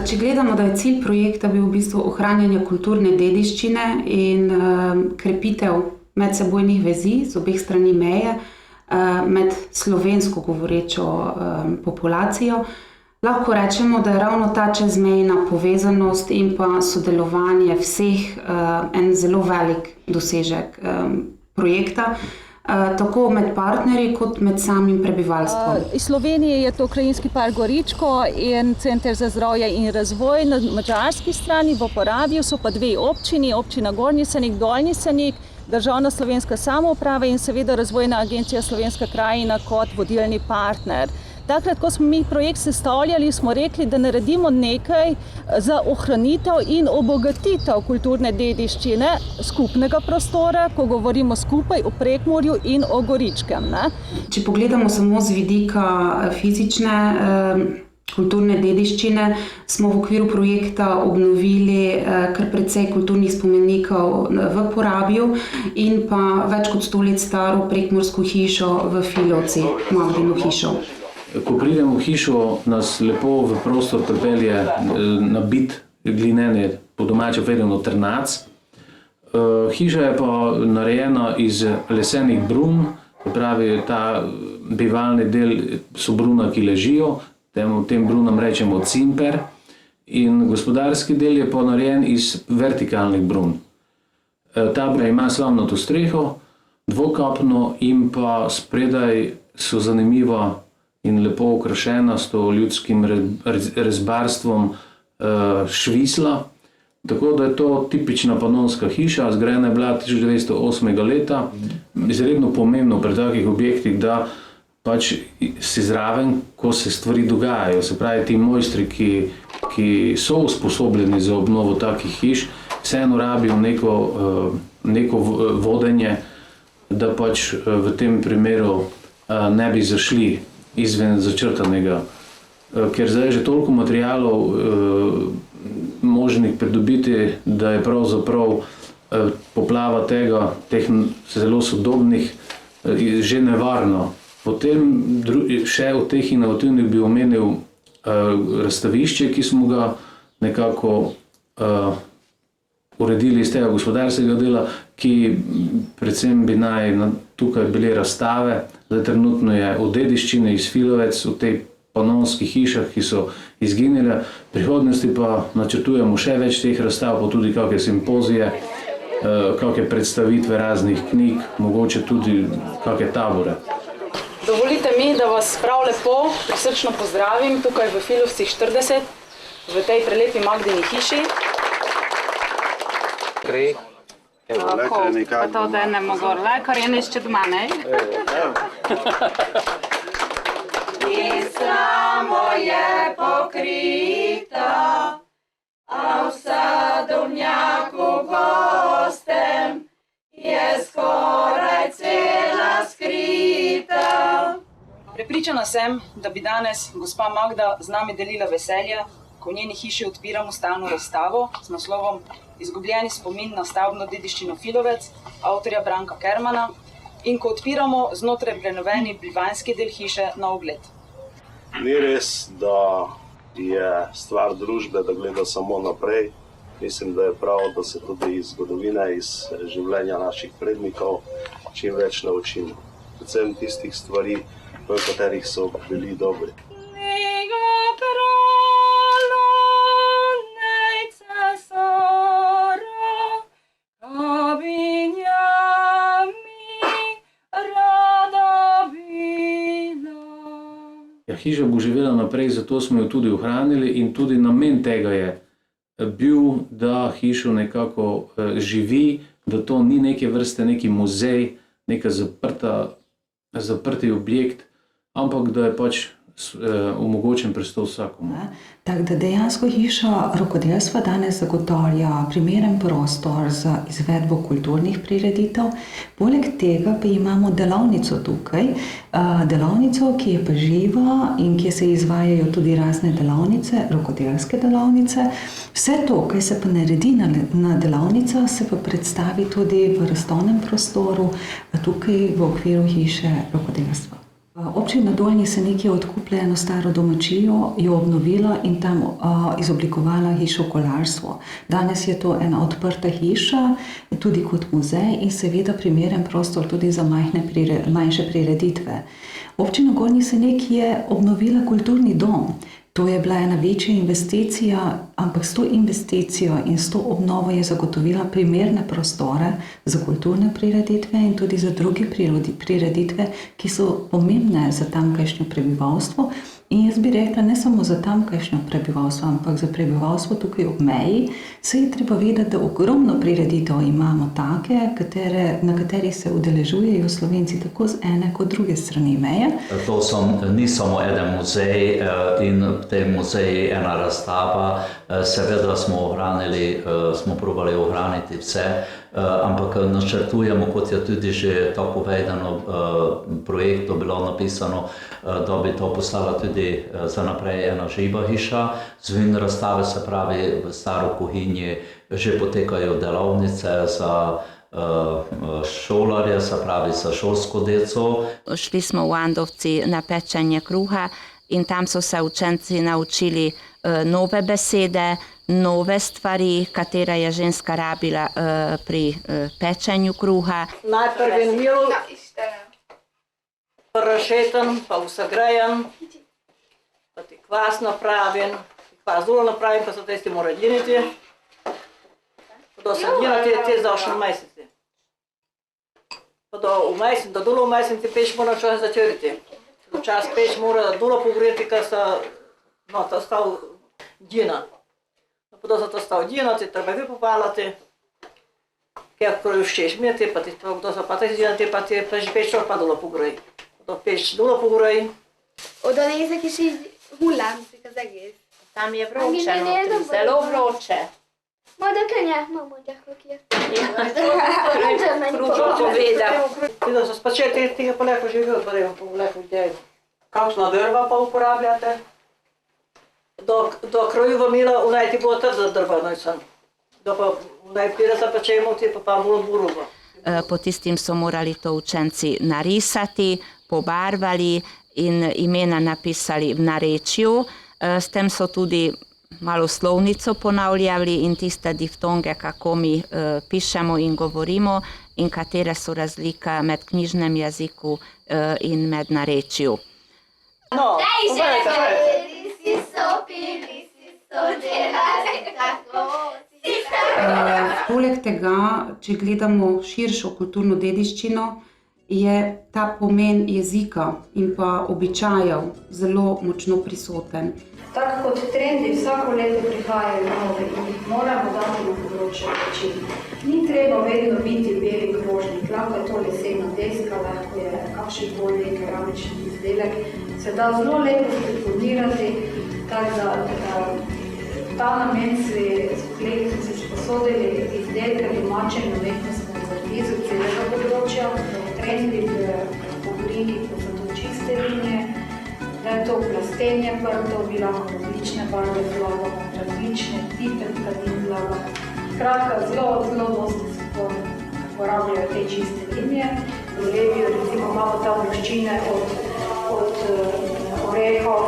Če gledamo, da je cilj projekta bil v bistvu ohranjanje kulturne dediščine in krepitev medsebojnih vezi z obeh strani meje med slovensko govorečo populacijo, lahko rečemo, da je ravno ta čezmejna povezanost in pa sodelovanje vseh en zelo velik dosežek projekta, tako med partnerji kot med samim prebivalstvom. Iz Slovenije je to Krajinski park Goričko in Center za zdravje in razvoj. Na madžarski strani v Porabju so pa dve občini, občina Gornji Senik, Dolnji Senik, Državna slovenska samouprava in seveda Razvojna agencija Slovenska krajina kot vodilni partner. Takrat, ko smo mi projekt sestavljali, smo rekli, da naredimo nekaj za ohranitev in obogatitev kulturne dediščine skupnega prostora, ko govorimo skupaj o Prekmurju in o Goričkem. Če pogledamo samo z vidika fizične kulturne dediščine, smo v okviru projekta obnovili kar precej kulturnih spomenikov v Porabju in pa več kot 100 let staro prekmursko hišo v Filovci, Magdino hišo. Ko pridemo v hišo, nas lepo v prostor pripelje nabit glinene, po domače povedano trnac. Hiša je pa narejena iz lesenih brun, pravi ta bivalni del so bruna, ki ležijo, tem brunam rečemo cimper, in gospodarski del je pa narejen iz vertikalnih brun. Ta ima slamnato streho, dvokapno in pa spredaj so zanimiva in lepo okrašena s to ljudskim rezbarstvom švisla. Tako da je to tipična panonska hiša, zgrajena je bila 1908. leta. Izredno pomembno pri takih objektih, da pač si zraven, ko se stvari dogajajo. Se pravi, ti mojstri, ki so usposobljeni za obnovo takih hiš, vseeno rabijo neko vodenje, da pač v tem primeru ne bi zašli izven začrtanega. Ker zdaj je že toliko materialov možnih pridobiti, da je pravzaprav poplava teh zelo sodobnih že nevarno. Potem še od teh inovativnih bi omenil razstavišče, ki smo ga nekako uredili iz tega gospodarskega dela, ki predvsem bi naj tukaj bile razstave. Zdaj trenutno je o dediščini iz Filovec, o tej panonskih hišah, ki so izginile. V prihodnosti pa načrtujemo še več teh razstav, pa tudi kakšne simpozije, kakšne predstavitve raznih knjig, mogoče tudi kakšne tabore. Dovolite mi, da vas prav lepo prisrčno pozdravim tukaj v Filovcih 40, v tej prelepi Magdini hiši. Tako, pa to denemo gorle, kar je nešče doma, ne? In slamo je pokrita, a v sadovnjaku gostem je skoraj cela skrita. Prepričana sem, da bi danes gospa Magda z nami delila veselje, ko v njeni hiši odpiramo stalno razstavo z naslovom Izgubljeni spomin na stavbno dediščino Filovec avtorja Branka Kermana in ko odpiramo znotraj prenovljeni bivanjski del hiše na ogled. Ni res, da je stvar družbe, da gleda samo naprej. Mislim, da je prav, da se tudi iz zgodovine, iz življenja naših prednikov čim več naučimo. Predvsem tistih stvari, v katerih so bili dobri. Hiža bo živela naprej, zato smo jo tudi ohranili in tudi namen tega je bil, da hišo nekako živi, da to ni neke vrste neki muzej, neka zaprti objekt, ampak da je pač omogočen prestop vsakomu. Tako da dejansko hiša rokodelstva danes zagotavlja primeren prostor za izvedbo kulturnih prireditev. Poleg tega pa imamo delavnico tukaj, delavnico, ki je pa živa in kjer se izvajajo tudi razne delavnice, rokodelske delavnice. Vse to, kaj se pa naredi na delavnicah, se pa predstavi tudi v razstavnem prostoru, tukaj v okviru hiše rokodelstva. Občina Dolnji Senik je odkupila eno staro domačijo, jo obnovila in tam izoblikovala hišo kolarstvo. Danes je to ena odprta hiša, tudi kot muzej in seveda primeren prostor tudi za manjše prireditve. Občina Gornji Senik je obnovila kulturni dom. To je bila ena večja investicija, ampak s to investicijo in s to obnovo je zagotovila primerne prostore za kulturne prireditve in tudi za druge prireditve, ki so pomembne za tamkajšnje prebivalstvo. In jaz bi rekla, ne samo za tamkajšnje prebivalstvo, ampak za prebivalstvo tukaj ob meji. Se je treba vedeti, da ogromno prireditev imamo take, na katerih se udeležujejo Slovenci tako z ene kot druge strani meje. To ni samo eden muzej in v tem muzeji ena razstava. Seveda smo probali ohraniti vse, ampak načrtujemo, kot je tudi že to povedano, projektu bilo napisano, da bi to postala tudi za naprej ena živa hiša. Zvin razstave, se pravi, v Staro kuhinji že potekajo delavnice za šolarje, se pravi za šolsko deco. Šli smo v Andovci na pečenje kruha in tam so se učenci naučili nove besede, nove stvari, katere je ženska rabila pri pečenju kruha. Najprej mil, rašeten, pa usagrejen, pa ti kvas napravim, kvas zelo napravim, pa so testi mora diniti. Pa se dinati te zašli v meseci. Pa da dolo v meseci peš mora čas začeriti. Čas peš mora dolo pogoreti, ker ta stav dina. Pa da se to stav dinati, treba vi popalati. Ker ko još ćeš imeti, pa ti to se pa te dinati, pa ti peš pa dolo pogori. To peš dolo pogori. Oda nézek és így hullámzik az egész. Tam je vroče, zelo vroče. Majd a kanyák ma mondják, hogy Da so spačeti tega pa lepo živijo, pa lepo vdjejo. Kakšna drva pa uporabljate? Do krojiva mila unaj ti bo trda drva, da pa unaj pire za pečemo ti pa bolj buruva. Po tistim so morali to učenci narisati, pobarvali in imena napisali v narečju. S tem so tudi malo slovnico ponavljali in tiste diftonge, kako mi pišemo in govorimo in katere so razlika med knjižnem jeziku in med narečju. No, Lisi so pili, si so delali tako. Poleg tega, če gledamo širšo kulturno dediščino, je ta pomen jezika in pa običajev zelo močno prisoten. Tako kot trendi vsako leto prihajajo nove in jih moramo dati na področje večine. Ni treba vedno biti beli krožnik, lahko je to lesena deska, lahko je kakšen bolj keramični izdelek. Se da zelo lepo strukturirati, tako da ta namen so si sposodili izdelke domače in umetnostne zvrti z celega področja, trendi v obliki, kot so to čiste linije, da je to plastenje prtov, bi lahko različne barve vlagamo, različne tipe tkanin vlagamo. Skratka, zelo dosti se uporabljajo te čiste linije. V Leviju recimo imamo ta voščine od orehov,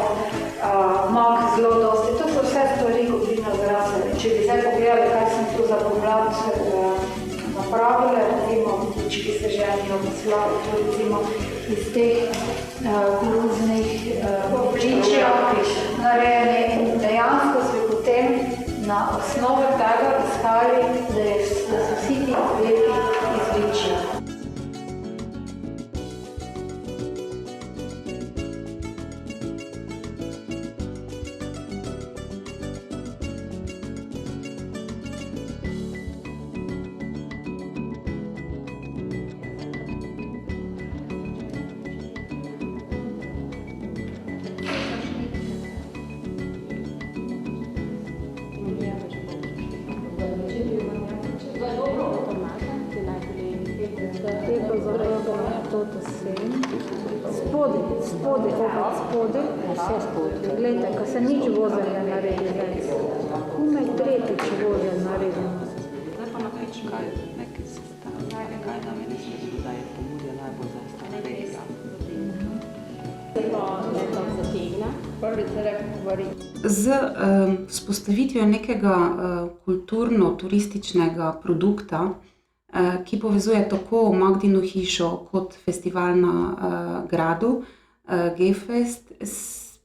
mak zelo dosti. To so vse stvari, kot bi nazrasle. Če bi zdaj pogledali, kaj sem tu za pomlad napravile, recimo bučki seženijo, poslali to recimo iz teh koruznih obličja narejeni in dejansko smo potem na osnovi tega iskali, da so vsi ti lepi izličja. Spode, vse spode. Glejte, ko se nič vozelja naredi več. Kumaj tretjič vozelj naredimo. Zdaj pa naprej, nekaj se stane, kaj da meni se da je pomudja najbolj za stane regija. Z vzpostavitvijo nekega kulturno-turističnega produkta, ki povezuje tako Magdino hišo kot festival na gradu, Gefest,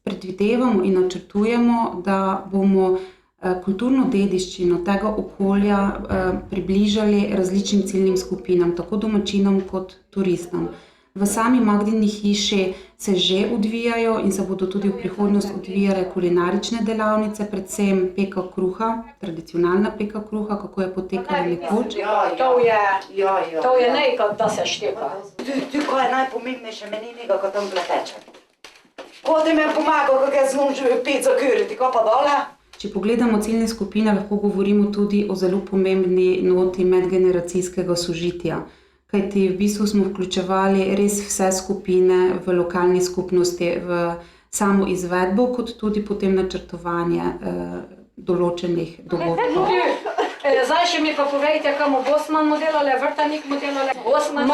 predvidevamo in načrtujemo, da bomo kulturno dediščino tega okolja približali različnim ciljnim skupinam, tako domačinom kot turistom. V sami Magdini hiši se že odvijajo in se bodo tudi v prihodnost odvijale kulinarične delavnice, predvsem peka kruha, tradicionalna peka kruha, kako je potekala nekoč. To je nekaj, da se štepa. Ti, kaj je najpomembnejše, meni nekaj, ko tam pleteče. Ko ti me pomagal, kako jaz znam pet zakuriti, ko pa dole? Če pogledamo ciljne skupine, lahko govorimo tudi o zelo pomembni noti medgeneracijskega sožitja. Kajti v bistvu smo vključevali res vse skupine v lokalni skupnosti, v samo izvedbo, kot tudi potem načrtovanje določenih dogodkov. Zdaj še mi pa povejte, kam v Bosman mu delale, vrtanik mu delale. Bosman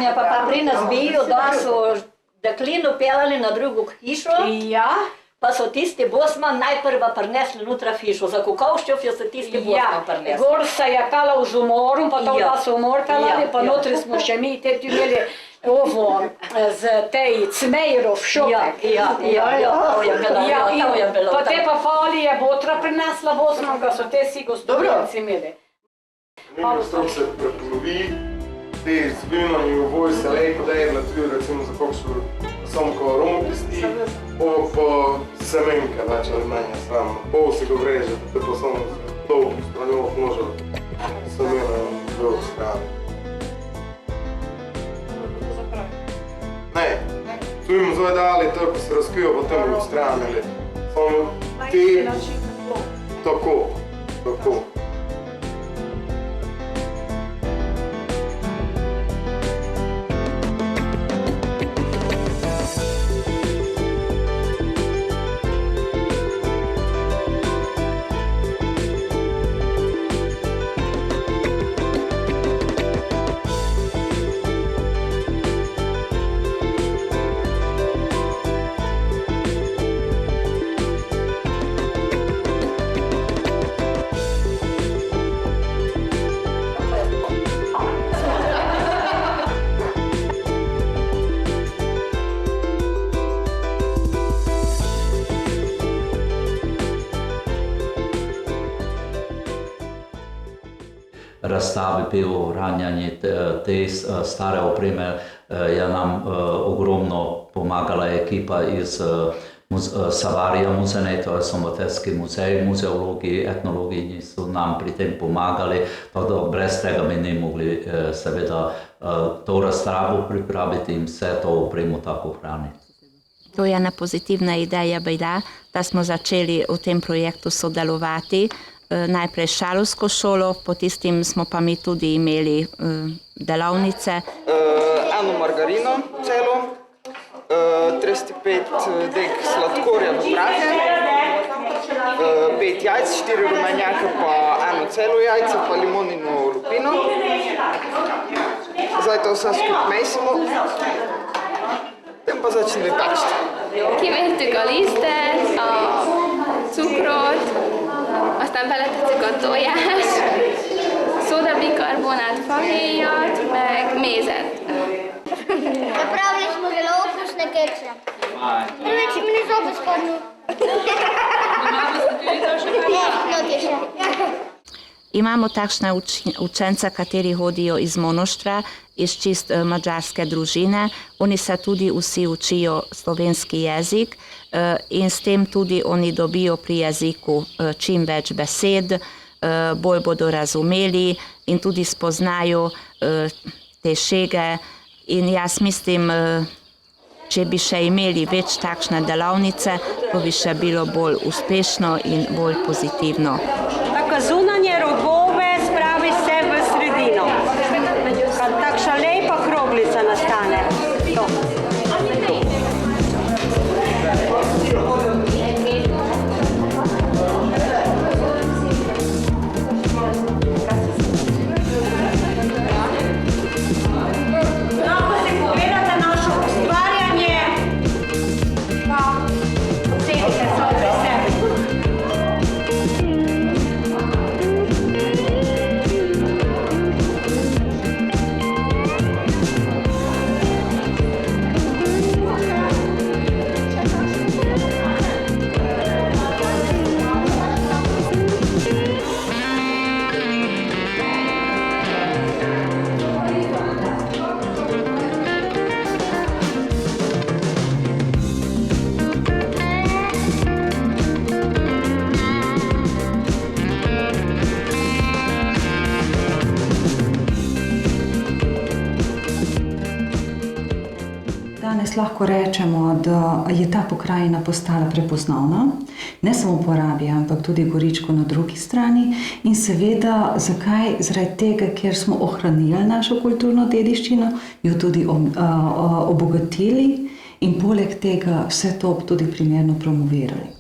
je pa pri nas bil, da so deklino pelali na drugo hišo. Ja. Pa so tisti Bosman najprva prinesli notra hišo, za Kukovščov so tisti Bosman prinesli. Gor se je pelal z umorom, pa to da so umor pelali, pa notri smo še mi te imeli ovo z tej Cmejrov šopek. Pa te pa Pali je Botra prinesla Bosman, ga so te si gospodinci imeli. Nekaj se preplovi, te zbivnami v voj se lepo daje na tudi recimo za kakšno samo ko aromo pisti, ovo pa semenke, znači ali manje sram. Ovo se ga vreže, te pa samo dolgo stranjov može semena v drugo strani. Ne, tu im zdaj dali to, ko se razkrijo po tem v strani. Samo ti, tako. Razstavi pil ohranjanje te stare opreme je nam ogromno pomagala ekipa iz Savarija muzeja, to je Somotetski muzej, muzeologi, etnologi so nam pri tem pomagali, tako da brez tega mi ne mogli seveda to razstavo pripraviti in vse to opremo tako ohraniti. To je ena pozitivna ideja, da smo začeli v tem projektu sodelovati. Najprej šalovsko šolo, potem smo pa mi tudi imeli delavnice. Eno margarino celo, 35 dek sladkorja do prahe, 5 jajc, 4 rumenjake pa eno celo jajce pa limonino lupino. Zdaj to vse skupaj mesimo, potem pa začnemo peči. Kivettük a lisztet, a cukrot, aztán beletettük a tojást, szódabikarbonát, fahéjat, meg mézet. Napravili smo zelo okusne kekse. Prvič mi ni zobe spadnil. Imamo takšne učence, kateri hodijo iz monoštra, iz čist madžarske družine. Oni se tudi vsi učijo slovenski jezik in s tem tudi oni dobijo pri jeziku čim več besed, bolj bodo razumeli in tudi spoznajo te šege. In jaz mislim, če bi še imeli več takšne delavnice, to bi še bilo bolj uspešno in bolj pozitivno. Tako zunanje robove spravi se v sredino. Takšna lepa kroglica nastane. To. lahko rečemo, da je ta pokrajina postala prepoznavna, ne samo po Rabiji, ampak tudi Goričko na drugi strani. In seveda, zakaj? Zaradi tega, ker smo ohranili našo kulturno dediščino, jo tudi obogatili in poleg tega vse to tudi primerno promovirali.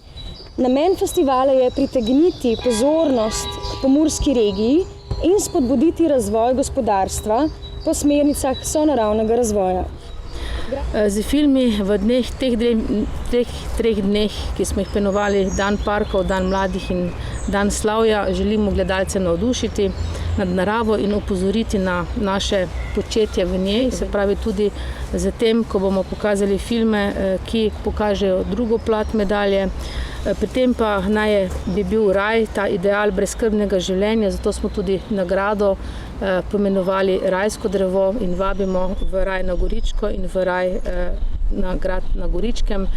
Namen festivala je pritegniti pozornost k pomurski regiji in spodbuditi razvoj gospodarstva po smernicah sonaravnega razvoja. Z filmi v teh treh dneh, ki smo jih poimenovali Dan parkov, Dan mladih in Dan slavja, želimo gledalce navdušiti nad naravo in opozoriti na naše početje v njej, se pravi tudi z tem, ko bomo pokazali filme, ki pokažejo drugo plat medalje. Pri tem pa bi bil raj, ta ideal brezskrbnega življenja, zato smo tudi nagrado poimenovali Rajsko drevo in vabimo v raj na Goričko in v raj na grad na Goričkem,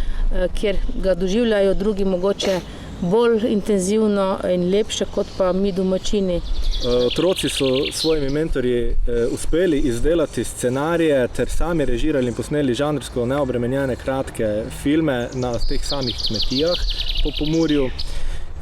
kjer ga doživljajo drugi mogoče bolj intenzivno in lepše kot pa mi domačini. Otroci so s svojimi mentorji uspeli izdelati scenarije ter sami režirali in posneli žanrsko neobremenjene kratke filme na teh samih kmetijah po Pomurju.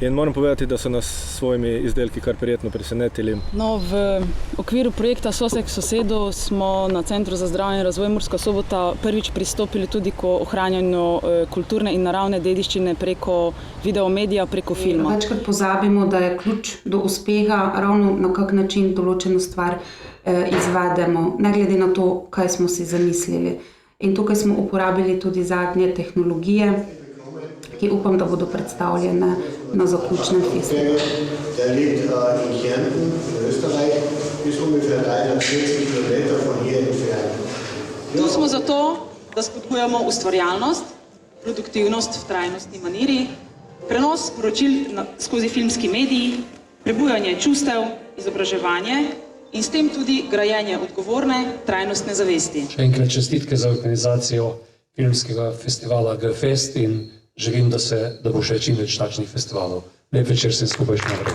In moram povedati, da so nas s svojimi izdelki kar prijetno presenetili. No, v okviru projekta Sosed k sosedu smo na Centru za zdravje in razvoj Murska Sobota prvič pristopili tudi k ohranjanju kulturne in naravne dediščine preko videomedija, preko filma. Večkrat pozabimo, da je ključ do uspeha ravno na kak način določeno stvar izvedemo, ne glede na to, kaj smo si zamislili. In tukaj smo uporabili tudi zadnje tehnologije, ki upam, da bodo predstavljene na zaključnem festivalu. Der liegt in Kärnten, in Österreich, bis ungefähr 340 Kilometer von hier entfernt. Tu smo zato, da spodbujamo ustvarjalnost, produktivnost v trajnostni maniri, prenos sporočil skozi filmski medij, prebujanje čustev, izobraževanje in s tem tudi grajenje odgovorne, trajnostne zavesti. Še enkrat čestitke za organizacijo filmskega festivala G-Fest in želim, da bo še čim več takšnih festivalov. Lep večer vsem skupaj še naprej.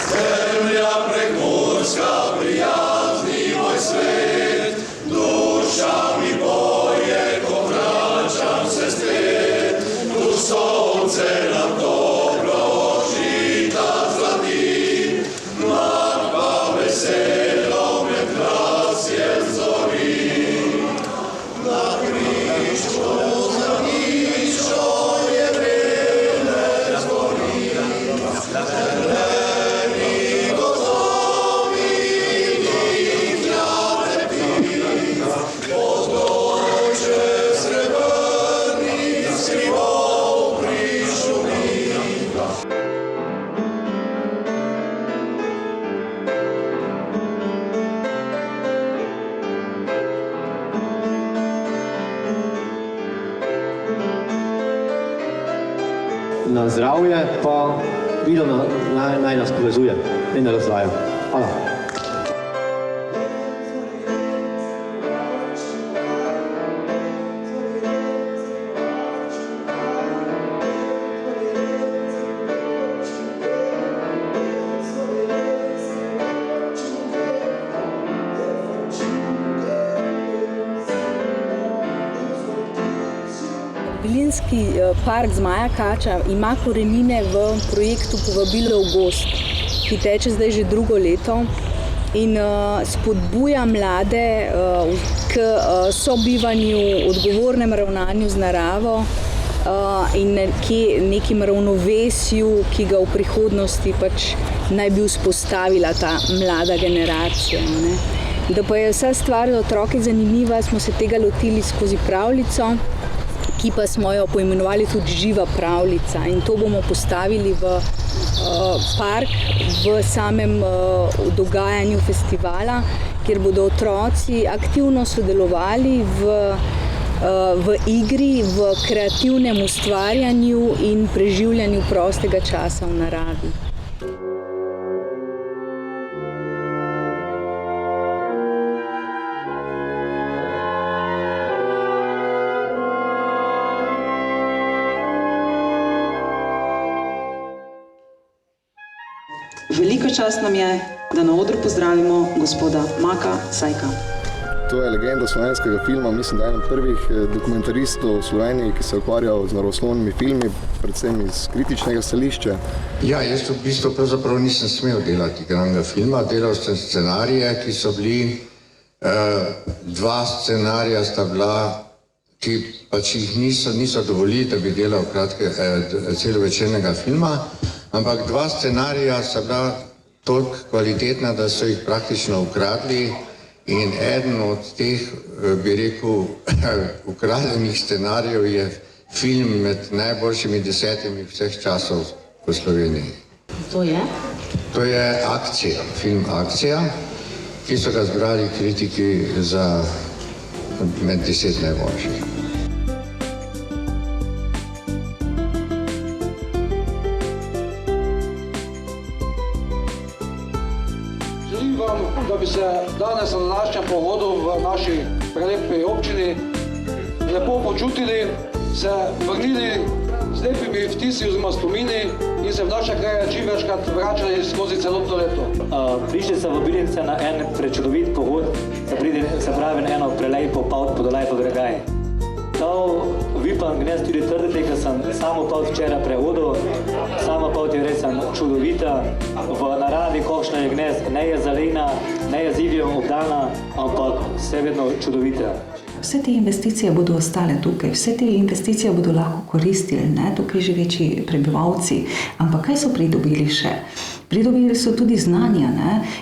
Zemlja prekmurska, prijazni moj svet, duša mi boje, ko vračam se spet, tu sonce nam dobro žita zlati, mlad pa veselo med glasjem zori. Na križu na zdravje, pa video naj nas povezuje in razvaja. Hvala. Vilinski park Zmaja Kača ima korenine v projektu Povabilo v gozd, ki teče zdaj že drugo leto in spodbuja mlade k sobivanju, odgovornem ravnanju z naravo in nekim ravnovesju, ki ga v prihodnosti pač naj bi vzpostavila ta mlada generacija. Ne? Da pa je vsa stvar za otroke zanimiva, smo se tega lotili skozi pravljico, ki pa smo jo poimenovali tudi Živa pravljica, in to bomo postavili v park v samem dogajanju festivala, kjer bodo otroci aktivno sodelovali v igri, v kreativnem ustvarjanju in preživljanju prostega časa v naravi. Velika čast nam je, da na odru pozdravimo gospoda Maka Sajka. To je legenda slovenskega filma, mislim, da je eden prvih dokumentaristov v Sloveniji, ki se je ukvarjal z naravoslovnimi filmi, predvsem iz kritičnega stališča. Ja, jaz v bistvu pravzaprav nisem smel delati igrannega filma, delal sem scenarije, ki so bili, dva scenarija sta bila, ki pač jih niso dovolili, da bi delal celovečernega filma, ampak dva scenarija sta bila toliko kvalitetna, da so jih praktično ukradli in eden od teh, bi rekel, ukradenih scenarijev je film med najboljšimi 10 vseh časov v Sloveniji. To je? To je Akcija, film Akcija, ki so ga zbrali kritiki za med 10 najboljših. Želim vam, da bi se danes na današnjem pohodu v naši prelepi občini lepo počutili, se vrnili z lepimi vtisi oziroma spomini in se v naše kraje čim večkrat vračali skozi celotno leto. Prišli so v Bilince na en prečudovit pohod, se pravi na eno prelepo pot po Dolajpo Dragaj. To Vipan gnez tudi trdite, ker sem samo pot včeraj prehodil. Sama pot je res čudovita. V naravi, kakšna je gnez, ne je zelena, ne je z ivjem obdana, ampak vse vedno čudovita. Vse te investicije bodo ostale tukaj, vse te investicije bodo lahko koristili, tukaj živeči prebivalci. Ampak kaj so pridobili še? Pridobili so tudi znanja,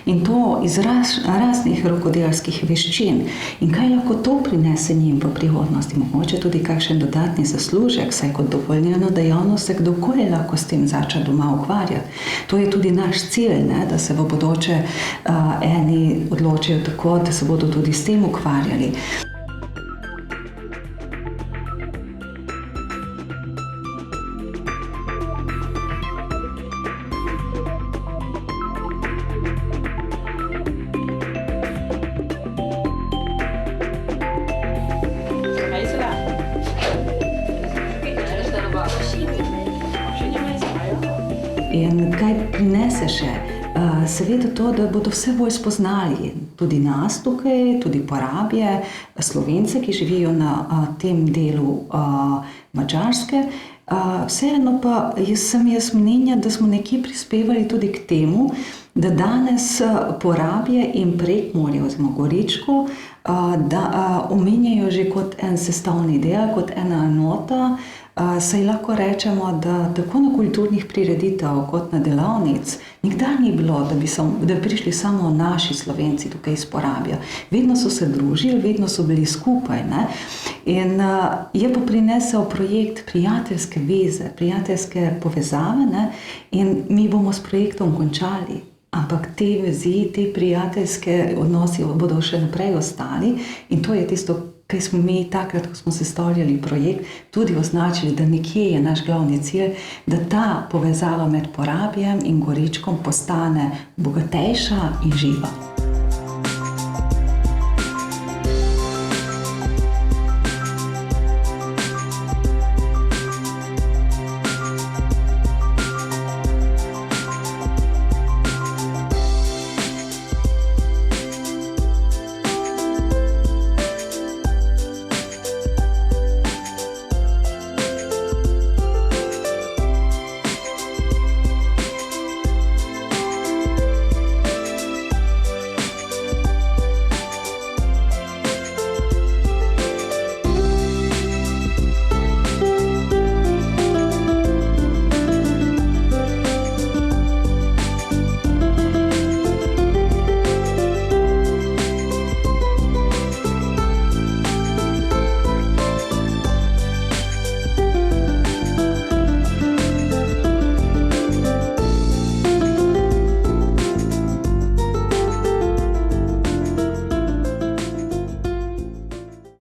in to iz raznih rokodelskih veščin. In kaj lahko to prinese njim v prihodnosti? Mogoče tudi kakšen dodatni zaslužek, saj kot dopolnilno dejavnost se kdorkoli lahko s tem začne doma ukvarjati. To je tudi naš cilj, da se v bodoče eni odločijo tako, da se bodo tudi s tem ukvarjali. In kaj prinese še? Seveda to, da bodo vse bolj spoznali tudi nas tukaj, tudi Porabje, Slovence, ki živijo na tem delu Madžarske. Vseeno pa sem jaz mnenja, da smo nekje prispevali tudi k temu, da danes Porabje in Prekmurje oziroma Goričko omenjajo že kot en sestavni del, kot ena enota. Saj lahko rečemo, da tako na kulturnih prireditev kot na delavnic nikdar ni bilo, da bi prišli samo naši Slovenci tukaj iz Porabja. Vedno so se družili, vedno so bili skupaj. In je pa prinesel projekt prijateljske veze, prijateljske povezave, in mi bomo s projektom končali. Ampak te vezi, te prijateljske odnosi bodo še naprej ostali in to je tisto, kaj smo mi takrat, ko smo sestavljali projekt, tudi označili, da nekje je naš glavni cilj, da ta povezava med Porabjem in Goričkom postane bogatejša in živa.